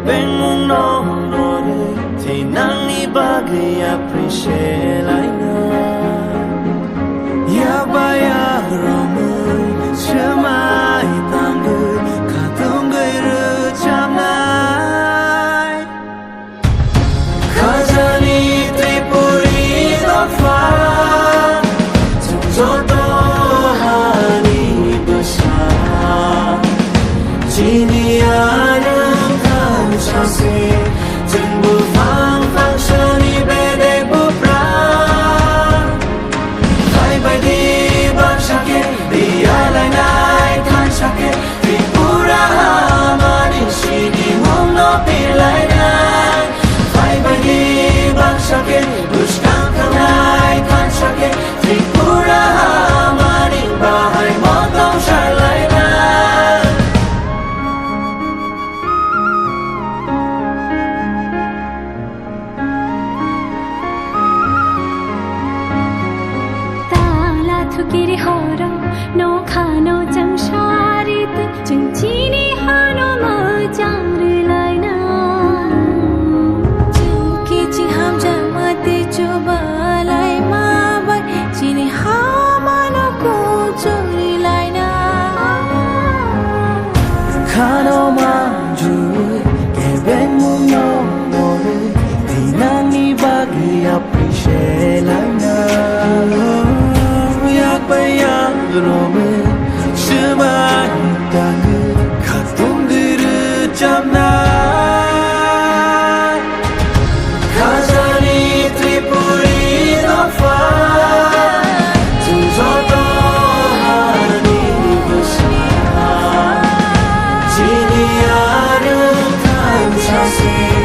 bengung no thì nang ni bagai appreciate lại na ya baya romu chemai tangu katung gai ru cham nai khazani tripuri do fa cho to hani basa chini aram kan chase jengbu phang phang shani bede bupra vai vai di bak shake dia lai nai kan shake tripura mani shini mong no pilai nai vai vai di bak shake bushkan kan nai kan shake tripura mani bahai mong tong shai lai nai Kiri horo no khano jang sharit jang chini hano ma jang lai na ki chi ham jang mate chuba lai ma bai chini ha ma no ko chori lai na khano ma ju ke ben mum no no di nang ni bagi appreciate lai na bayang rome semai tangu katung diru jamna khazani tripuri do fa tunjoto hani basa chini aram kan chase